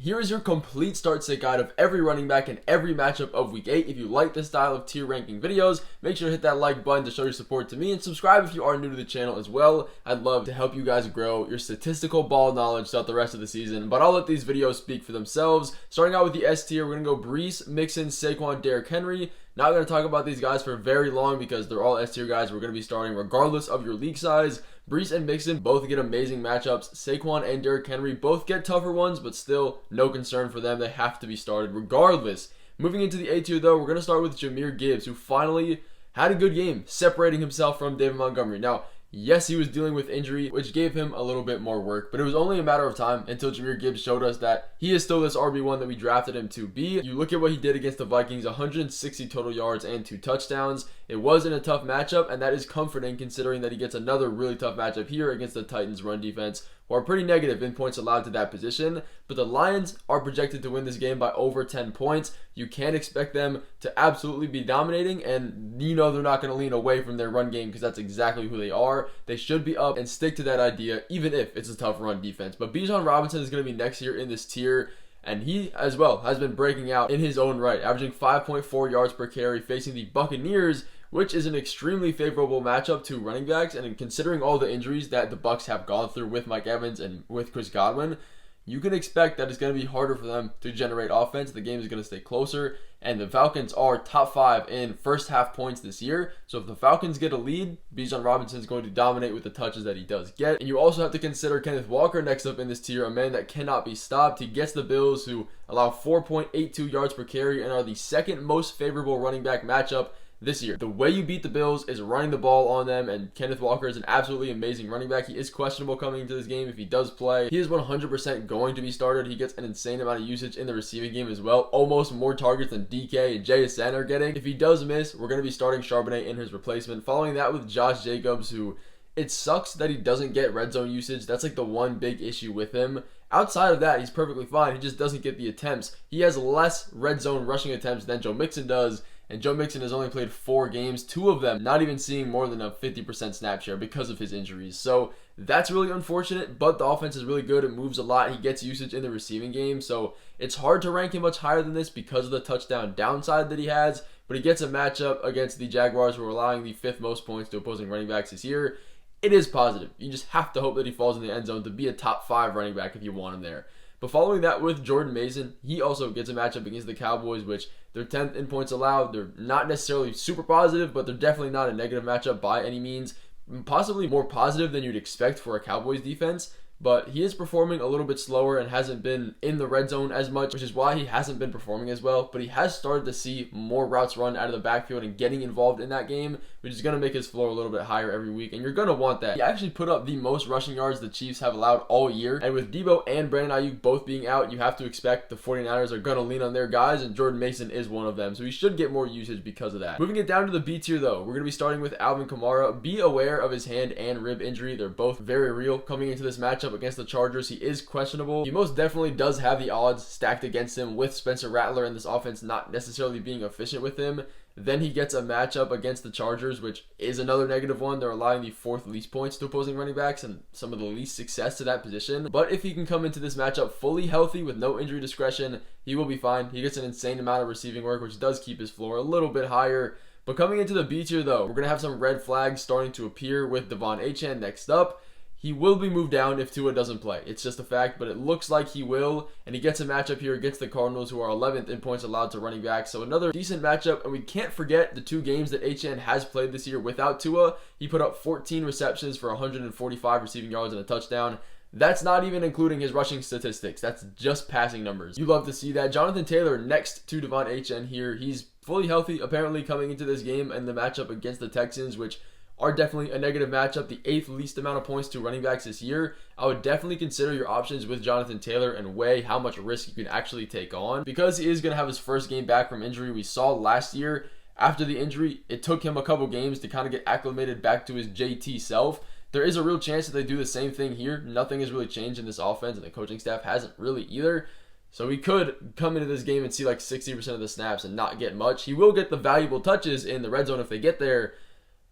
Here is your complete start sit guide of every running back in every matchup of week 8. If you like this style of tier ranking videos, make sure to hit that like button to show your support to me, and subscribe if you are new to the channel as well. I'd love to help you guys grow your statistical ball knowledge throughout the rest of the season, but I'll let these videos speak for themselves. Starting out with the S tier, we're going to go Breece, Mixon, Saquon, Derrick Henry. Not going to talk about these guys for very long because they're all S tier guys we're going to be starting regardless of your league size. Breece and Mixon both get amazing matchups. Saquon and Derrick Henry both get tougher ones, but still no concern for them. They have to be started regardless. Moving into the A tier though, we're going to start with Jahmyr Gibbs, who finally had a good game, separating himself from David Montgomery. Now, yes, he was dealing with injury, which gave him a little bit more work, but it was only a matter of time until Jahmyr Gibbs showed us that he is still this RB1 that we drafted him to be. You look at what he did against the Vikings, 160 total yards and 2 touchdowns. It was in a tough matchup, and that is comforting considering that he gets another really tough matchup here against the Titans run defense, who are pretty negative in points allowed to that position. But the Lions are projected to win this game by over 10 points. You can't expect them to absolutely be dominating, and you know they're not going to lean away from their run game because that's exactly who they are. They should be up and stick to that idea even if it's a tough run defense. But Bijan Robinson is going to be next here in this tier, and he as well has been breaking out in his own right, averaging 5.4 yards per carry facing the Buccaneers, which is an extremely favorable matchup to running backs. And considering all the injuries that the Bucs have gone through with Mike Evans and with Chris Godwin, you can expect that it's going to be harder for them to generate offense. The game is going to stay closer, and the Falcons are top 5 in first half points this year. So if the Falcons get a lead, Bijan Robinson is going to dominate with the touches that he does get. And you also have to consider Kenneth Walker next up in this tier, a man that cannot be stopped. He gets the Bills, who allow 4.82 yards per carry and are the second most favorable running back matchup this year. The way you beat the Bills is running the ball on them, and Kenneth Walker is an absolutely amazing running back. He is questionable coming into this game. If he does play, he is 100% going to be started. He gets an insane amount of usage in the receiving game as well, almost more targets than DK and JSN are getting. If he does miss, we're going to be starting Charbonnet in his replacement. Following that with Josh Jacobs, who it sucks that he doesn't get red zone usage. That's like the one big issue with him. Outside of that, he's perfectly fine. He just doesn't get the attempts. He has less red zone rushing attempts than Joe Mixon does, and Joe Mixon has only played 4 games, 2 of them not even seeing more than a 50% snap share because of his injuries. So that's really unfortunate, but the offense is really good. It moves a lot. He gets usage in the receiving game, so it's hard to rank him much higher than this because of the touchdown downside that he has, but he gets a matchup against the Jaguars, who are allowing the 5th most points to opposing running backs this year. It is positive. You just have to hope that he falls in the end zone to be a top 5 running back if you want him there. But following that with Jordan Mason, he also gets a matchup against the Cowboys, which they're 10th in points allowed. They're not necessarily super positive, but they're definitely not a negative matchup by any means. Possibly more positive than you'd expect for a Cowboys defense. But he is performing a little bit slower and hasn't been in the red zone as much, which is why he hasn't been performing as well. But he has started to see more routes run out of the backfield and getting involved in that game, which is going to make his floor a little bit higher every week. And you're going to want that. He actually put up the most rushing yards the Chiefs have allowed all year. And with Debo and Brandon Ayuk both being out, you have to expect the 49ers are going to lean on their guys, and Jordan Mason is one of them. So he should get more usage because of that. Moving it down to the B tier though, we're going to be starting with Alvin Kamara. Be aware of his hand and rib injury. They're both very real coming into this matchup against the Chargers. He is questionable. He most definitely does have the odds stacked against him with Spencer Rattler and this offense not necessarily being efficient with him. Then he gets a matchup against the Chargers, which is another negative one. They're allowing the 4th least points to opposing running backs and some of the least success to that position. But if he can come into this matchup fully healthy with no injury discretion, he will be fine. He gets an insane amount of receiving work, which does keep his floor a little bit higher. But coming into the B tier though, we're going to have some red flags starting to appear with Devon Achane next up. He will be moved down if Tua doesn't play. It's just a fact, but it looks like he will. And he gets a matchup here against the Cardinals, who are 11th in points allowed to running back. So another decent matchup. And we can't forget the 2 games that Achane has played this year without Tua. He put up 14 receptions for 145 receiving yards and a touchdown. That's not even including his rushing statistics. That's just passing numbers. You love to see that. Jonathan Taylor next to Devon Achane here. He's fully healthy apparently coming into this game and the matchup against the Texans, which are definitely a negative matchup, the 8th least amount of points to running backs this year. I would definitely consider your options with Jonathan Taylor and weigh how much risk you can actually take on, because he is going to have his first game back from injury. We saw last year after the injury, it took him a couple games to kind of get acclimated back to his JT self. There is a real chance that they do the same thing here. Nothing has really changed in this offense, and the coaching staff hasn't really either. So he could come into this game and see like 60% of the snaps and not get much. He will get the valuable touches in the red zone if they get there,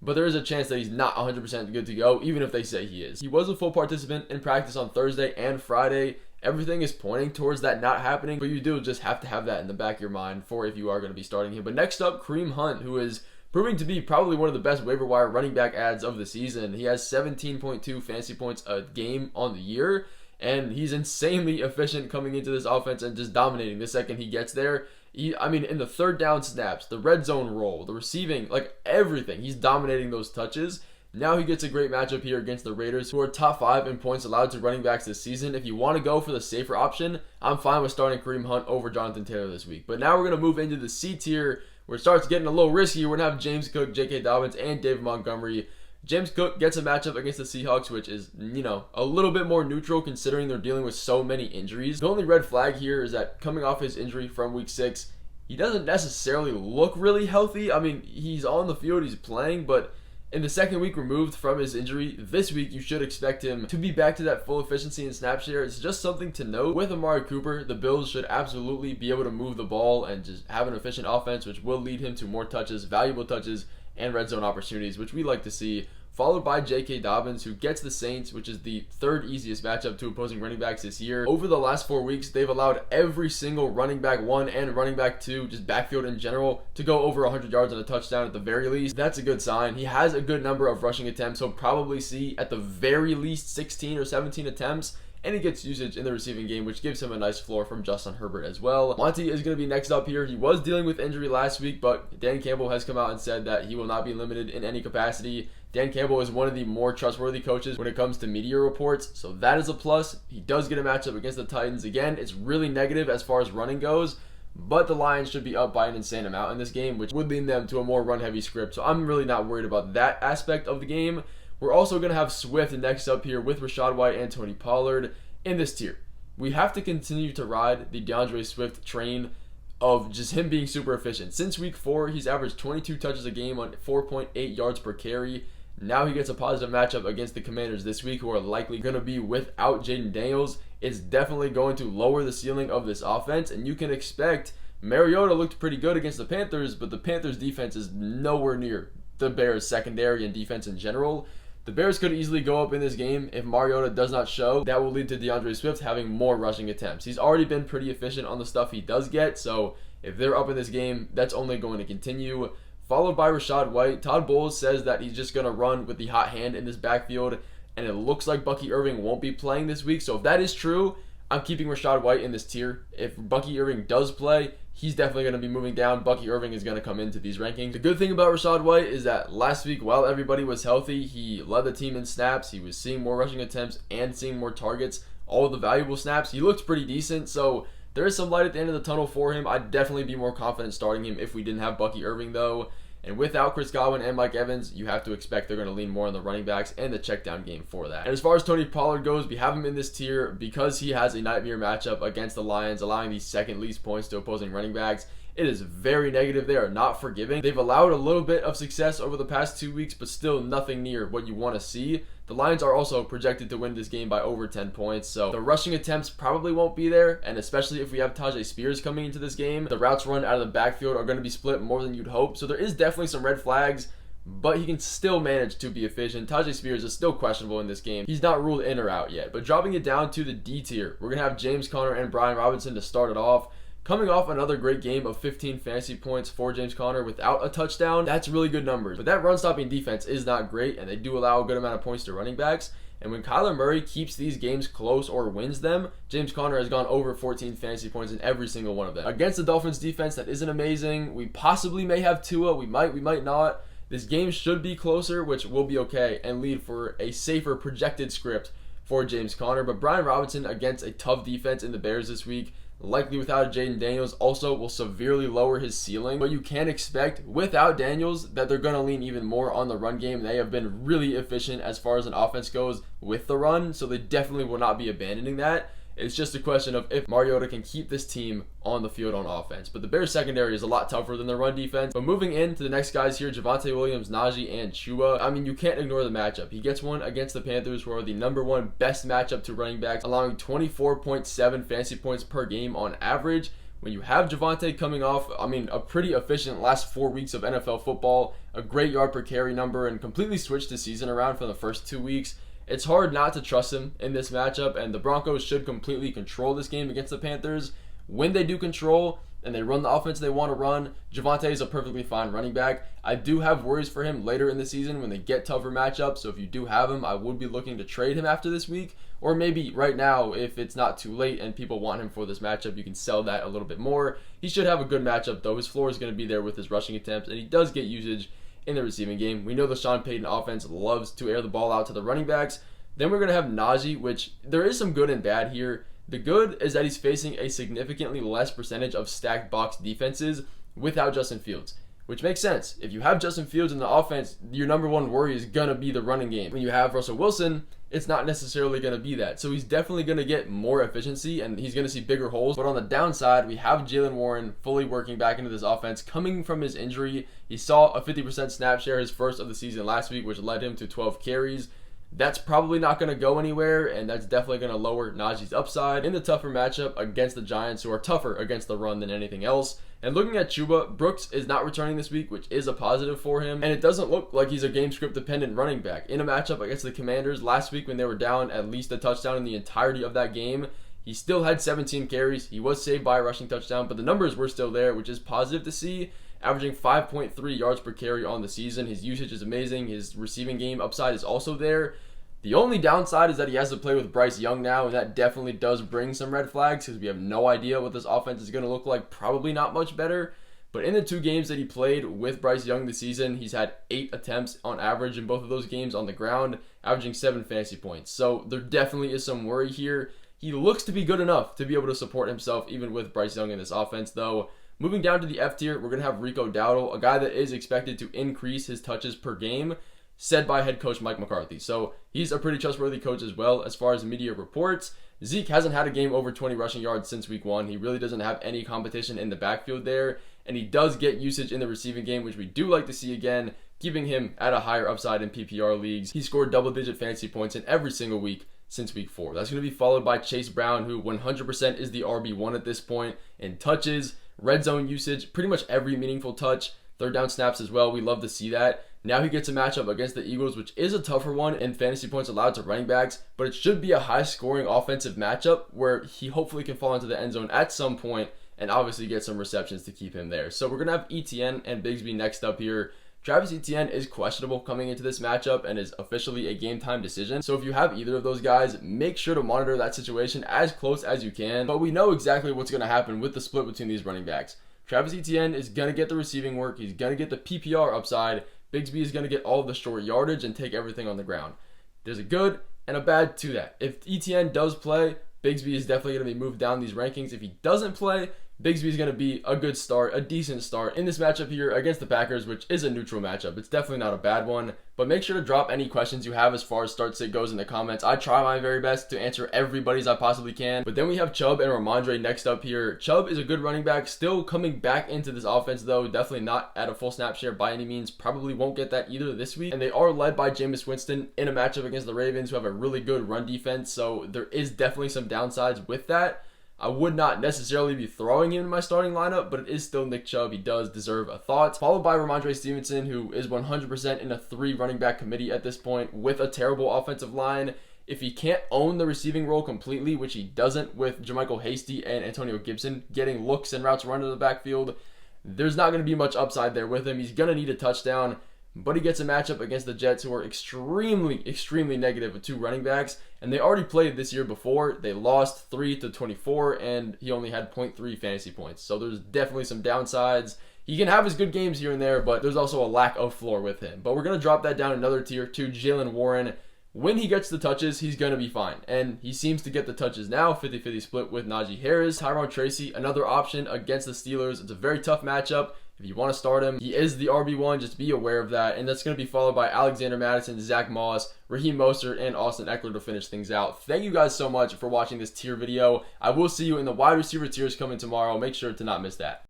but there is a chance that he's not 100% good to go, even if they say he is. He was a full participant in practice on Thursday and Friday, everything is pointing towards that not happening, but you do just have to have that in the back of your mind for if you are going to be starting him. But next up, Kareem Hunt, who is proving to be probably one of the best waiver wire running back ads of the season. He has 17.2 fantasy points a game on the year, and he's insanely efficient coming into this offense and just dominating the second he gets there. In the third down snaps, the red zone roll, the receiving, like everything, he's dominating those touches. Now he gets a great matchup here against the Raiders, who are top 5 in points allowed to running backs this season. If you want to go for the safer option, I'm fine with starting Kareem Hunt over Jonathan Taylor this week. But now we're going to move into the C tier, where it starts getting a little risky. We're going to have James Cook, J.K. Dobbins, and David Montgomery. James Cook gets a matchup against the Seahawks, which is, a little bit more neutral considering they're dealing with so many injuries. The only red flag here is that coming off his injury from week 6, he doesn't necessarily look really healthy. He's on the field, he's playing, but in the second week removed from his injury, this week you should expect him to be back to that full efficiency and snap share. It's just something to note. With Amari Cooper, the Bills should absolutely be able to move the ball and just have an efficient offense, which will lead him to more touches, valuable touches, and red zone opportunities, which we like to see. Followed by J.K. Dobbins, who gets the Saints, which is the third easiest matchup to opposing running backs this year. Over the last 4 weeks, they've allowed every single running back 1 and running back 2, just backfield in general, to go over 100 yards on a touchdown at the very least. That's a good sign. He has a good number of rushing attempts. He'll probably see at the very least 16 or 17 attempts, and he gets usage in the receiving game, which gives him a nice floor from Justin Herbert as well. Monty is going to be next up here. He was dealing with injury last week, but Dan Campbell has come out and said that he will not be limited in any capacity. Dan Campbell is one of the more trustworthy coaches when it comes to media reports, so that is a plus. He does get a matchup against the Titans. Again, it's really negative as far as running goes, but the Lions should be up by an insane amount in this game, which would lead them to a more run-heavy script, so I'm really not worried about that aspect of the game. We're also going to have Swift next up here with Rachaad White and Tony Pollard in this tier. We have to continue to ride the DeAndre Swift train of just him being super efficient. Since week 4, he's averaged 22 touches a game on 4.8 yards per carry. Now he gets a positive matchup against the Commanders this week, who are likely going to be without Jaden Daniels. It's definitely going to lower the ceiling of this offense, and you can expect Mariota looked pretty good against the Panthers, but the Panthers defense is nowhere near the Bears secondary and defense in general. The Bears could easily go up in this game if Mariota does not show. That will lead to DeAndre Swift having more rushing attempts. He's already been pretty efficient on the stuff he does get, so if they're up in this game, that's only going to continue. Followed by Rachaad White. Todd Bowles says that he's just going to run with the hot hand in this backfield, and it looks like Bucky Irving won't be playing this week. So if that is true, I'm keeping Rachaad White in this tier. If Bucky Irving does play, he's definitely going to be moving down. Bucky Irving is going to come into these rankings. The good thing about Rachaad White is that last week, while everybody was healthy, he led the team in snaps. He was seeing more rushing attempts and seeing more targets. All of the valuable snaps. He looked pretty decent, so there is some light at the end of the tunnel for him. I'd definitely be more confident starting him if we didn't have Bucky Irving, though. And without Chris Godwin and Mike Evans, you have to expect they're going to lean more on the running backs and the check down game for that. And as far as Tony Pollard goes, we have him in this tier because he has a nightmare matchup against the Lions, allowing the second least points to opposing running backs. It is very negative. They are not forgiving. They've allowed a little bit of success over the past 2 weeks, but still nothing near what you want to see. The Lions are also projected to win this game by over 10 points, so the rushing attempts probably won't be there, and especially if we have Tyjae Spears coming into this game, the routes run out of the backfield are going to be split more than you'd hope, so there is definitely some red flags, but he can still manage to be efficient. Tyjae Spears is still questionable in this game. He's not ruled in or out yet, but dropping it down to the D tier, we're going to have James Conner and Brian Robinson to start it off. Coming off another great game of 15 fantasy points for James Conner without a touchdown, that's really good numbers. But that run-stopping defense is not great, and they do allow a good amount of points to running backs. And when Kyler Murray keeps these games close or wins them, James Conner has gone over 14 fantasy points in every single one of them. Against the Dolphins defense, that isn't amazing. We possibly may have Tua. We might not. This game should be closer, which will be okay, and lead for a safer projected script for James Conner. But Brian Robinson against a tough defense in the Bears this week, likely without Jaden Daniels, also will severely lower his ceiling. But you can expect, without Daniels, that they're going to lean even more on the run game. They have been really efficient as far as an offense goes with the run, so they definitely will not be abandoning that. It's just a question of if Mariota can keep this team on the field on offense. But the Bears secondary is a lot tougher than the run defense. But moving into the next guys here, Javonte Williams, Najee, and Chua. You can't ignore the matchup. He gets one against the Panthers, who are the #1 best matchup to running backs, allowing 24.7 fantasy points per game on average. When you have Javonte coming off, a pretty efficient last 4 weeks of NFL football, a great yard per carry number, and completely switched the season around from the first 2 weeks, it's hard not to trust him in this matchup, and the Broncos should completely control this game against the Panthers. When they do control and they run the offense they want to run, Javonte is a perfectly fine running back. I do have worries for him later in the season when they get tougher matchups, so if you do have him, I would be looking to trade him after this week, or maybe right now if it's not too late and people want him for this matchup, you can sell that a little bit more. He should have a good matchup though. His floor is going to be there with his rushing attempts, and he does get usage in the receiving game. We know the Sean Payton offense loves to air the ball out to the running backs. Then we're going to have Najee, which there is some good and bad here. The good is that he's facing a significantly less percentage of stacked box defenses without Justin Fields, which makes sense. If you have Justin Fields in the offense, your number one worry is going to be the running game. When you have Russell Wilson, it's not necessarily going to be that. So he's definitely going to get more efficiency and he's going to see bigger holes. But on the downside, we have Jaylen Warren fully working back into this offense coming from his injury. He saw a 50% snap share, his first of the season last week, which led him to 12 carries. That's probably not going to go anywhere, and that's definitely going to lower Najee's upside in the tougher matchup against the Giants, who are tougher against the run than anything else. And looking at Chuba, Brooks is not returning this week, which is a positive for him, and it doesn't look like he's a game script dependent running back. In a matchup against the Commanders last week when they were down at least a touchdown in the entirety of that game, he still had 17 carries. He was saved by a rushing touchdown, but the numbers were still there, which is positive to see. Averaging 5.3 yards per carry on the season. His usage is amazing. His receiving game upside is also there. The only downside is that he has to play with Bryce Young now, and that definitely does bring some red flags because we have no idea what this offense is going to look like. Probably not much better. But in the 2 games that he played with Bryce Young this season, he's had 8 attempts on average in both of those games on the ground, averaging 7 fantasy points. So there definitely is some worry here. He looks to be good enough to be able to support himself even with Bryce Young in this offense, though. Moving down to the F tier, we're going to have Rico Dowdle, a guy that is expected to increase his touches per game, said by head coach Mike McCarthy. So he's a pretty trustworthy coach as well as far as media reports. Zeke hasn't had a game over 20 rushing yards since week 1. He really doesn't have any competition in the backfield there, and he does get usage in the receiving game, which we do like to see again, keeping him at a higher upside in PPR leagues. He scored double-digit fantasy points in every single week since week 4. That's going to be followed by Chase Brown, who 100% is the RB1 at this point in touches, red zone usage, pretty much every meaningful touch, third down snaps as well. We love to see that. Now he gets a matchup against the Eagles, which is a tougher one in fantasy points allowed to running backs, but it should be a high-scoring offensive matchup where he hopefully can fall into the end zone at some point and obviously get some receptions to keep him there. So we're going to have Etienne and Bigsby next up here. Travis Etienne is questionable coming into this matchup and is officially a game-time decision. So if you have either of those guys, make sure to monitor that situation as close as you can. But we know exactly what's going to happen with the split between these running backs. Travis Etienne is going to get the receiving work. He's going to get the PPR upside. Bigsby is going to get all of the short yardage and take everything on the ground. There's a good and a bad to that. If Etienne does play, Bigsby is definitely going to be moved down these rankings. If he doesn't play, Bigsby is going to be a good start, a decent start in this matchup here against the Packers, which is a neutral matchup. It's definitely not a bad one, but make sure to drop any questions you have as far as start sit goes in the comments. I try my very best to answer everybody's I possibly can. But then we have Chubb and Ramondre next up here. Chubb is a good running back, still coming back into this offense though, definitely not at a full snap share by any means. Probably won't get that either this week. And they are led by Jameis Winston in a matchup against the Ravens, who have a really good run defense, so there is definitely some downsides with that. I would not necessarily be throwing him in my starting lineup, but it is still Nick Chubb. He does deserve a thought. Followed by Ramondre Stevenson, who is 100% in a 3 running back committee at this point with a terrible offensive line. If he can't own the receiving role completely, which he doesn't with JaMychal Hasty and Antonio Gibson getting looks and routes run to the backfield, there's not going to be much upside there with him. He's going to need a touchdown. But he gets a matchup against the Jets, who are extremely, extremely negative with 2 running backs. And they already played this year before. They lost 3-24, and he only had 0.3 fantasy points. So there's definitely some downsides. He can have his good games here and there, but there's also a lack of floor with him. But we're going to drop that down another tier to Jaylen Warren. When he gets the touches, he's going to be fine. And he seems to get the touches now, 50-50 split with Najee Harris. Tyrone Tracy, another option against the Steelers. It's a very tough matchup. If you want to start him, he is the RB1. Just be aware of that. And that's going to be followed by Alexander Mattison, Zach Moss, Raheem Mostert, and Austin Eckler to finish things out. Thank you guys so much for watching this tier video. I will see you in the wide receiver tiers coming tomorrow. Make sure to not miss that.